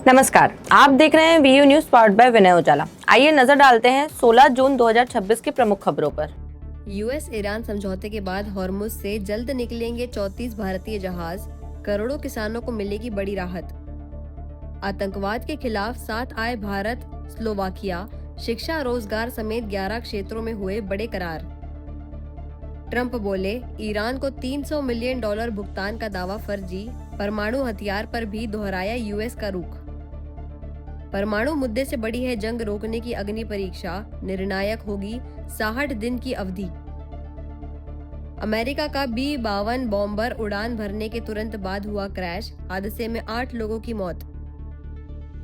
नमस्कार, आप देख रहे हैं वीयू न्यूज पावर्ड बाय विनय उजाला। आइए नजर डालते हैं 16 जून 2026 की प्रमुख खबरों पर। यूएस ईरान समझौते के बाद हॉर्मुज से जल्द निकलेंगे 34 भारतीय जहाज, करोड़ों किसानों को मिलेगी बड़ी राहत। आतंकवाद के खिलाफ साथ आए भारत, स्लोवाकिया, शिक्षा, रोजगार समेत 11 क्षेत्रों में हुए बड़े करार। ट्रंप बोले, ईरान को $300 मिलियन भुगतान का दावा फर्जी। परमाणु हथियार पर भी दोहराया यूएस का रुख। परमाणु मुद्दे से बड़ी है जंग रोकने की अग्नि परीक्षा, निर्णायक होगी 60 दिन की अवधि। अमेरिका का B-52 बॉम्बर उड़ान भरने के तुरंत बाद हुआ क्रैश, हादसे में 8 लोगों की मौत।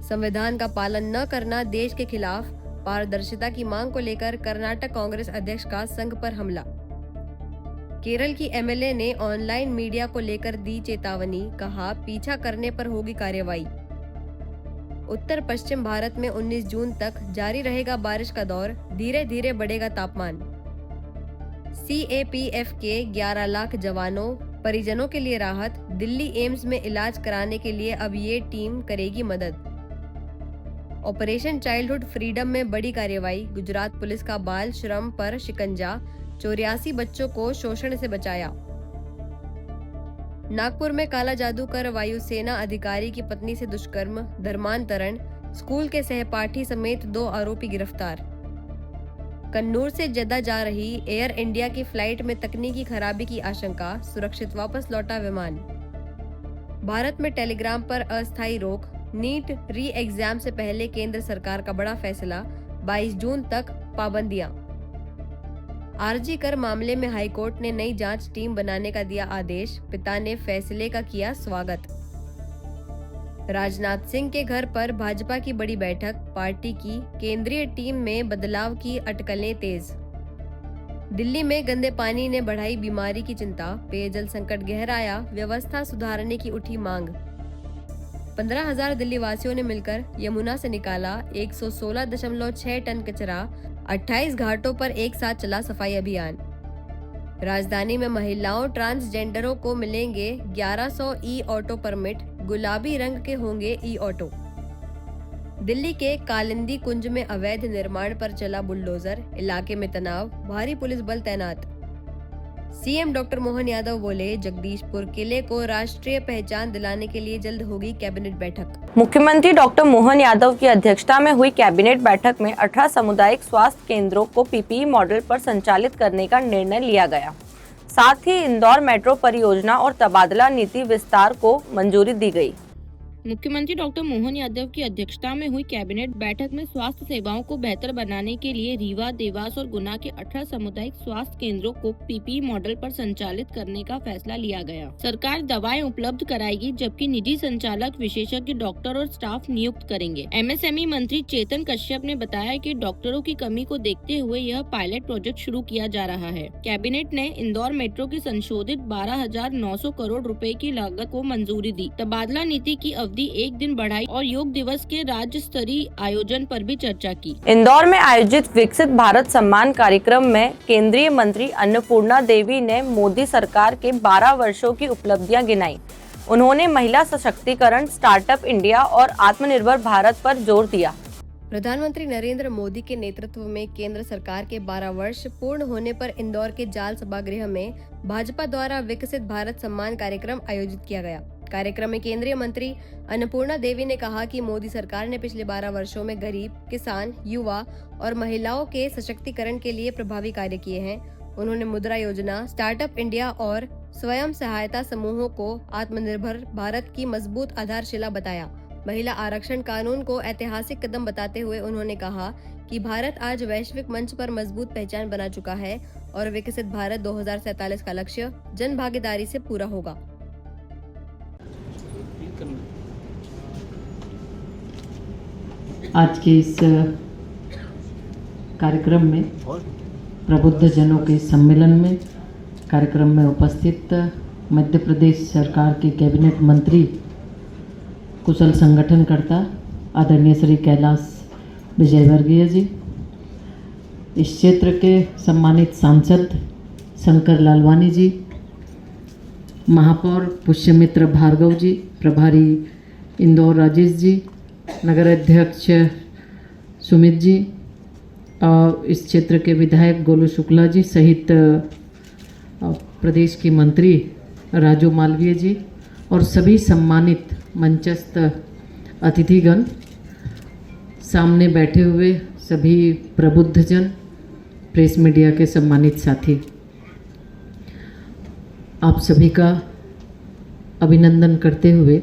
संविधान का पालन न करना देश के खिलाफ, पारदर्शिता की मांग को लेकर कर्नाटक कांग्रेस अध्यक्ष का संघ पर हमला। केरल की एमएलए ने ऑनलाइन मीडिया को लेकर दी चेतावनी, कहा पीछा करने पर होगी कार्रवाई। उत्तर पश्चिम भारत में 19 जून तक जारी रहेगा बारिश का दौर, धीरे धीरे बढ़ेगा तापमान। CAPF के 11 लाख जवानों, परिजनों के लिए राहत, दिल्ली एम्स में इलाज कराने के लिए अब ये टीम करेगी मदद। ऑपरेशन चाइल्डहुड फ्रीडम में बड़ी कार्रवाई, गुजरात पुलिस का बाल श्रम पर शिकंजा, 84 बच्चों को शोषण से बचाया। नागपुर में काला जादू कर वायुसेना अधिकारी की पत्नी से दुष्कर्म, धर्मांतरण, स्कूल के सहपाठी समेत 2 आरोपी गिरफ्तार। कन्नूर से जद्दा जा रही एयर इंडिया की फ्लाइट में तकनीकी खराबी की आशंका, सुरक्षित वापस लौटा विमान। भारत में टेलीग्राम पर अस्थायी रोक, नीट री एग्जाम से पहले केंद्र सरकार का बड़ा फैसला, 22 जून तक पाबंदियां। आरजी कर मामले में हाईकोर्ट ने नई जांच टीम बनाने का दिया आदेश, पिता ने फैसले का किया स्वागत। राजनाथ सिंह के घर पर भाजपा की बड़ी बैठक, पार्टी की केंद्रीय टीम में बदलाव की अटकलें तेज। दिल्ली में गंदे पानी ने बढ़ाई बीमारी की चिंता, पेयजल संकट गहराया, व्यवस्था सुधारने की उठी मांग। 15,000 दिल्ली वासियों ने मिलकर यमुना से निकाला 116.6 टन कचरा, 28 घाटों पर एक साथ चला सफाई अभियान। राजधानी में महिलाओं, ट्रांसजेंडरों को मिलेंगे 1100 ई ऑटो परमिट, गुलाबी रंग के होंगे ई ऑटो। दिल्ली के कालिंदी कुंज में अवैध निर्माण पर चला बुलडोजर, इलाके में तनाव, भारी पुलिस बल तैनात। सीएम डॉक्टर मोहन यादव बोले, जगदीशपुर किले को राष्ट्रीय पहचान दिलाने के लिए जल्द होगी कैबिनेट बैठक। मुख्यमंत्री डॉक्टर मोहन यादव की अध्यक्षता में हुई कैबिनेट बैठक में 18 सामुदायिक स्वास्थ्य केंद्रों को PPE मॉडल पर संचालित करने का निर्णय लिया गया। साथ ही इंदौर मेट्रो परियोजना और तबादला नीति विस्तार को मंजूरी दी गई। मुख्यमंत्री डॉक्टर मोहन यादव की अध्यक्षता में हुई कैबिनेट बैठक में स्वास्थ्य सेवाओं को बेहतर बनाने के लिए रीवा, देवास और गुना के 18 सामुदायिक स्वास्थ्य केंद्रों को PPE मॉडल पर संचालित करने का फैसला लिया गया। सरकार दवाएं उपलब्ध कराएगी, जबकि निजी संचालक विशेषज्ञ डॉक्टर और स्टाफ नियुक्त करेंगे। MSME मंत्री चेतन कश्यप ने बताया कि डॉक्टरों की कमी को देखते हुए यह पायलट प्रोजेक्ट शुरू किया जा रहा है। कैबिनेट ने इंदौर मेट्रो की संशोधित 12,900 करोड़ रुपए की लागत को मंजूरी दी। तबादला नीति की अवधि एक दिन बढ़ाई और योग दिवस के राज्य स्तरीय आयोजन पर भी चर्चा की। इंदौर में आयोजित विकसित भारत सम्मान कार्यक्रम में केंद्रीय मंत्री अन्नपूर्णा देवी ने मोदी सरकार के 12 वर्षों की उपलब्धियां गिनाई। उन्होंने महिला सशक्तिकरण, स्टार्टअप इंडिया और आत्मनिर्भर भारत पर जोर दिया। प्रधानमंत्री नरेंद्र मोदी के नेतृत्व में केंद्र सरकार के 12 वर्ष पूर्ण होने पर इंदौर के जाल सभागृह में भाजपा द्वारा विकसित भारत सम्मान कार्यक्रम आयोजित किया गया। कार्यक्रम में केंद्रीय मंत्री अन्नपूर्णा देवी ने कहा कि मोदी सरकार ने पिछले 12 वर्षों में गरीब, किसान, युवा और महिलाओं के सशक्तिकरण के लिए प्रभावी कार्य किए हैं। उन्होंने मुद्रा योजना, स्टार्टअप इंडिया और स्वयं सहायता समूहों को आत्मनिर्भर भारत की मजबूत आधारशिला बताया। महिला आरक्षण कानून को ऐतिहासिक कदम बताते हुए उन्होंने कहा कि भारत आज वैश्विक मंच पर मजबूत पहचान बना चुका है और विकसित भारत 2047 का लक्ष्य जन भागीदारी से पूरा होगा। आज के इस कार्यक्रम में प्रबुद्ध जनों के सम्मेलन में कार्यक्रम में उपस्थित मध्य प्रदेश सरकार के कैबिनेट मंत्री, कुशल संगठनकर्ता आदरणीय श्री कैलाश विजयवर्गीय जी, इस क्षेत्र के सम्मानित सांसद शंकर लालवानी जी, महापौर पुष्यमित्र भार्गव जी, प्रभारी इंदौर राजेश जी, नगर अध्यक्ष सुमित जी और इस क्षेत्र के विधायक गोलू शुक्ला जी सहित प्रदेश की मंत्री राजू मालवीय जी और सभी सम्मानित मंचस्थ अतिथिगण, सामने बैठे हुए सभी प्रबुद्धजन, प्रेस मीडिया के सम्मानित साथी, आप सभी का अभिनंदन करते हुए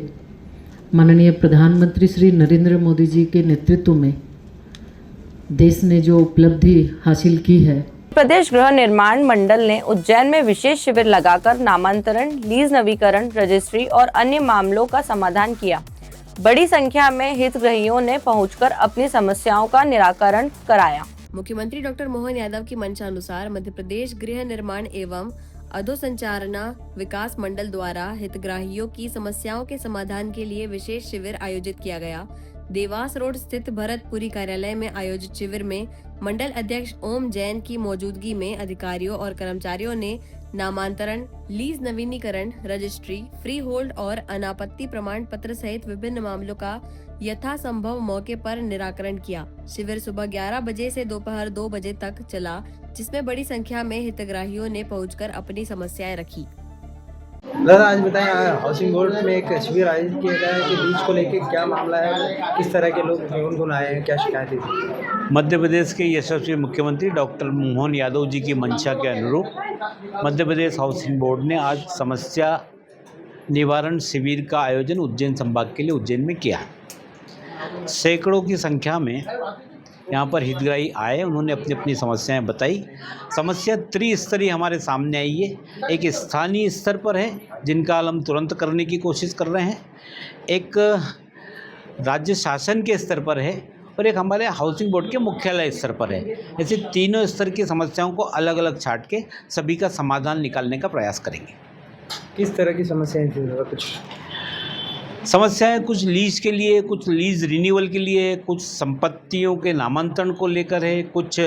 माननीय प्रधानमंत्री श्री नरेंद्र मोदी जी के नेतृत्व में देश ने जो उपलब्धि हासिल की है। प्रदेश गृह निर्माण मंडल ने उज्जैन में विशेष शिविर लगाकर नामांतरण, लीज नवीकरण, रजिस्ट्री और अन्य मामलों का समाधान किया। बड़ी संख्या में हितग्राहियों ने पहुंचकर अपनी समस्याओं का निराकरण कराया। मुख्यमंत्री डॉक्टर मोहन यादव की मंशानुसार मध्य प्रदेश गृह निर्माण एवं अधोसंचालना विकास मंडल द्वारा हितग्राहियों की समस्याओं के समाधान के लिए विशेष शिविर आयोजित किया गया। देवास रोड स्थित भरतपुरी कार्यालय में आयोजित शिविर में मंडल अध्यक्ष ओम जैन की मौजूदगी में अधिकारियों और कर्मचारियों ने नामांतरण, लीज नवीनीकरण, रजिस्ट्री, फ्री होल्ड और अनापत्ति प्रमाण पत्र सहित विभिन्न मामलों का यथासंभव मौके पर निराकरण किया। शिविर सुबह 11 बजे से दोपहर 2 बजे तक चला, जिसमें बड़ी संख्या में हितग्राहियों ने पहुंचकर अपनी समस्याएं रखी। दादा, आज बताएं, हाउसिंग बोर्ड में एक शिविर आयोजित किया गया है कि लीज को लेकर क्या मामला है, किस तरह के लोग कौन आए हैं, क्या शिकायतें थी? मध्य प्रदेश के यशस्वी मुख्यमंत्री डॉक्टर मोहन यादव जी की मंशा के अनुरूप मध्य प्रदेश हाउसिंग बोर्ड ने आज समस्या निवारण शिविर का आयोजन उज्जैन संभाग के लिए उज्जैन में किया। सैकड़ों की संख्या में यहाँ पर हितग्राही आए, उन्होंने अपनी अपनी समस्याएं बताई। समस्या त्रिस्तरीय हमारे सामने आई है। एक स्थानीय स्तर पर है जिनका हल हम तुरंत करने की कोशिश कर रहे हैं, एक राज्य शासन के स्तर पर है और एक हमारे हाउसिंग बोर्ड के मुख्यालय स्तर पर है। ऐसे तीनों स्तर की समस्याओं को अलग अलग छांट के सभी का समाधान निकालने का प्रयास करेंगे। किस तरह की समस्याएं थी? कुछ समस्याएं कुछ लीज के लिए, कुछ लीज रिन्यूअल के लिए, कुछ संपत्तियों के नामांतरण को लेकर है, कुछ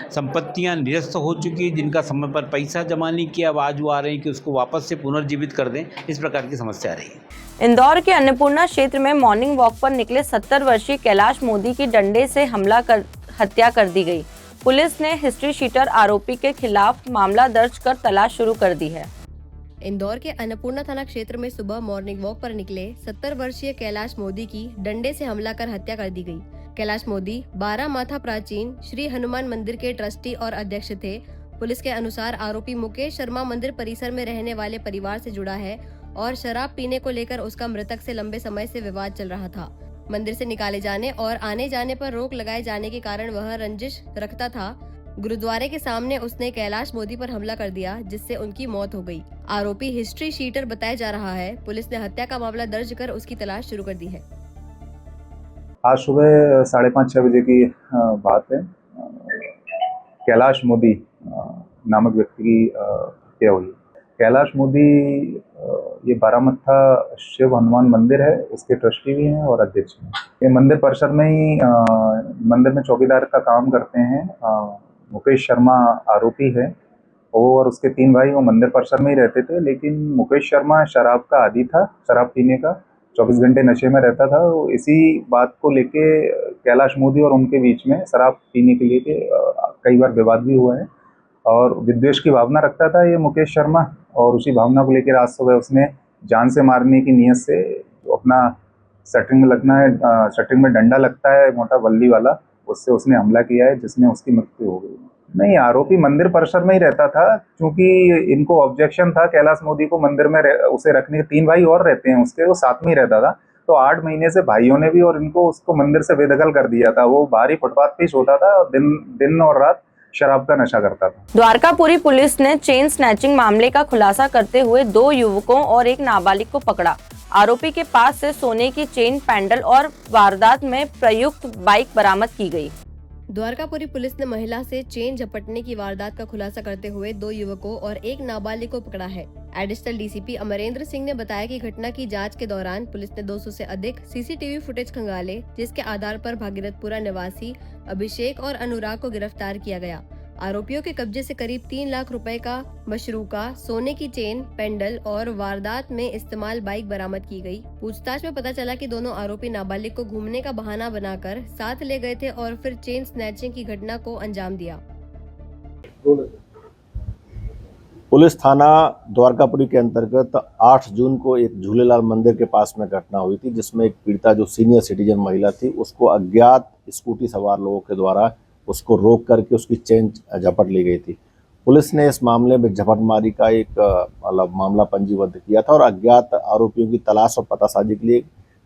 संपत्तियां निरस्त हो चुकी जिनका समय पर पैसा जमा नहीं किया, अब आज वो आ रहे हैं कि उसको वापस से पुनर्जीवित कर दें। इस प्रकार की समस्या आ रही है। इंदौर के अन्नपूर्णा क्षेत्र में मॉर्निंग वॉक पर निकले 70 वर्षीय कैलाश मोदी की डंडे से हमला कर हत्या कर दी गई। पुलिस ने हिस्ट्री शीटर आरोपी के खिलाफ मामला दर्ज कर तलाश शुरू कर दी है। इंदौर के अन्नपूर्णा थाना क्षेत्र में सुबह मॉर्निंग वॉक पर निकले 70 वर्षीय कैलाश मोदी की डंडे से हमला कर हत्या कर दी गई। कैलाश मोदी 12 माथा प्राचीन श्री हनुमान मंदिर के ट्रस्टी और अध्यक्ष थे। पुलिस के अनुसार आरोपी मुकेश शर्मा मंदिर परिसर में रहने वाले परिवार से जुड़ा है और शराब पीने को लेकर उसका मृतक से लंबे समय से विवाद चल रहा था। मंदिर से निकाले जाने और आने जाने पर रोक लगाए जाने के कारण वह रंजिश रखता था। गुरुद्वारे के सामने उसने कैलाश मोदी पर हमला कर दिया, जिससे उनकी मौत हो गई। आरोपी हिस्ट्री शीटर बताया जा रहा है। पुलिस ने हत्या का मामला दर्ज कर उसकी तलाश शुरू कर दी है। आज सुबह 5:30-6 बजे की बात है। कैलाश मोदी नामक व्यक्ति की हत्या हुई। कैलाश मोदी ये बारामत्था शिव हनुमान मंदिर है, उसके ट्रस्टी भी हैं और अध्यक्ष हैं। ये मंदिर परिसर में ही मंदिर में चौकीदार का काम करते हैं। मुकेश शर्मा आरोपी है, वो और उसके 3 भाई वो मंदिर परिसर में ही रहते थे, लेकिन मुकेश शर्मा शराब का आदी था, शराब पीने का 24 घंटे नशे में रहता था। इसी बात को लेके कैलाश मोदी और उनके बीच में शराब पीने के लिए कई बार विवाद भी हुआ है और विद्वेष की भावना रखता था ये मुकेश शर्मा। और उसी भावना को लेकर आज सुबह उसने जान से मारने की नीयत से जो अपना शटरिंग में लगना है, शटरिंग में डंडा लगता है मोटा बल्ली वाला, उससे उसने हमला किया है, जिसमें उसकी मृत्यु हो गई। नहीं, आरोपी मंदिर परिसर में ही रहता था, क्योंकि इनको ऑब्जेक्शन था कैलाश मोदी को मंदिर में उसे रखने के। 3 भाई और रहते हैं उसके, वो साथ में ही रहता था। तो 8 महीने से भाइयों ने भी और इनको उसको मंदिर से बेदखल कर दिया था। वो बाहरी फुटपाथ पे सोता था और दिन और रात शराब का नशा करता था। द्वारकापुरी पुलिस ने चेन स्नैचिंग मामले का खुलासा करते हुए 2 युवकों और एक नाबालिग को पकड़ा। आरोपी के पास से सोने की चेन, पैंडल और वारदात में प्रयुक्त बाइक बरामद की गई। द्वारकापुरी पुलिस ने महिला से चेन झपटने की वारदात का खुलासा करते हुए 2 युवकों और एक नाबालिग को पकड़ा है। एडिशनल डीसीपी अमरेंद्र सिंह ने बताया कि घटना की जांच के दौरान पुलिस ने 200 से अधिक सीसीटीवी फुटेज खंगाले, जिसके आधार पर भागीरथपुरा निवासी अभिषेक और अनुराग को गिरफ्तार किया गया। आरोपियों के कब्जे से करीब 3 लाख रुपए का मशरूका, सोने की चेन, पेंडल और वारदात में इस्तेमाल बाइक बरामद की गई। पूछताछ में पता चला कि दोनों आरोपी नाबालिग को घूमने का बहाना बनाकर साथ ले गए थे और फिर चेन स्नैचिंग की घटना को अंजाम दिया। पुलिस थाना द्वारकापुरी के अंतर्गत 8 जून को एक झूलेलाल मंदिर के पास में घटना हुई थी, जिसमें एक पीड़िता जो सीनियर सिटीजन महिला थी, उसको अज्ञात स्कूटी सवार लोगों के द्वारा उसको रोक करके उसकी चेन झपट ली गई थी। पुलिस ने इस मामले में झपटमारी का एक मामला पंजीबद्ध किया था और अज्ञात आरोपियों की तलाश और पतासाजी के लिए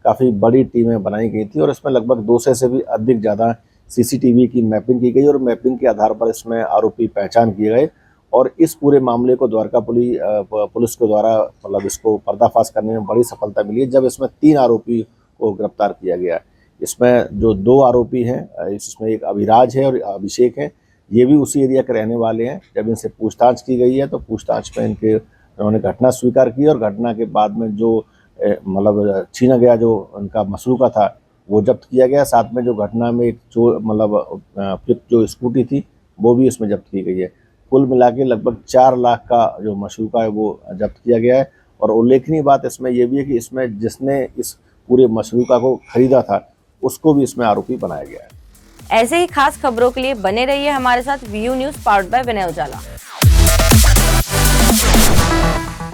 काफ़ी बड़ी टीमें बनाई गई थी और इसमें लगभग 200 से भी अधिक ज़्यादा CCTV की मैपिंग की गई और मैपिंग के आधार पर इसमें आरोपी पहचान किए गए और इस पूरे मामले को द्वारकापुरी पुलिस के द्वारा मतलब इसको पर्दाफाश करने में बड़ी सफलता मिली है, जब इसमें 3 आरोपी को गिरफ्तार किया गया। इसमें जो 2 आरोपी हैं, इसमें एक अभिराज है और अभिषेक है, ये भी उसी एरिया के रहने वाले हैं। जब इनसे पूछताछ की गई है तो पूछताछ में इन्होंने घटना स्वीकार की और घटना के बाद में जो मतलब छीना गया जो उनका मसरूका था वो जब्त किया गया। साथ में जो घटना में एक फ्लिप जो स्कूटी थी वो भी इसमें जब्त की गई है। कुल मिला के लगभग 4 लाख का जो मशरूका है वो जब्त किया गया है और उल्लेखनीय बात इसमें यह भी है कि इसमें जिसने इस पूरे मशरूका को खरीदा था उसको भी इसमें आरोपी बनाया गया है। ऐसे ही खास खबरों के लिए बने रहिए हमारे साथ। VU news powered by Vinay Ujala.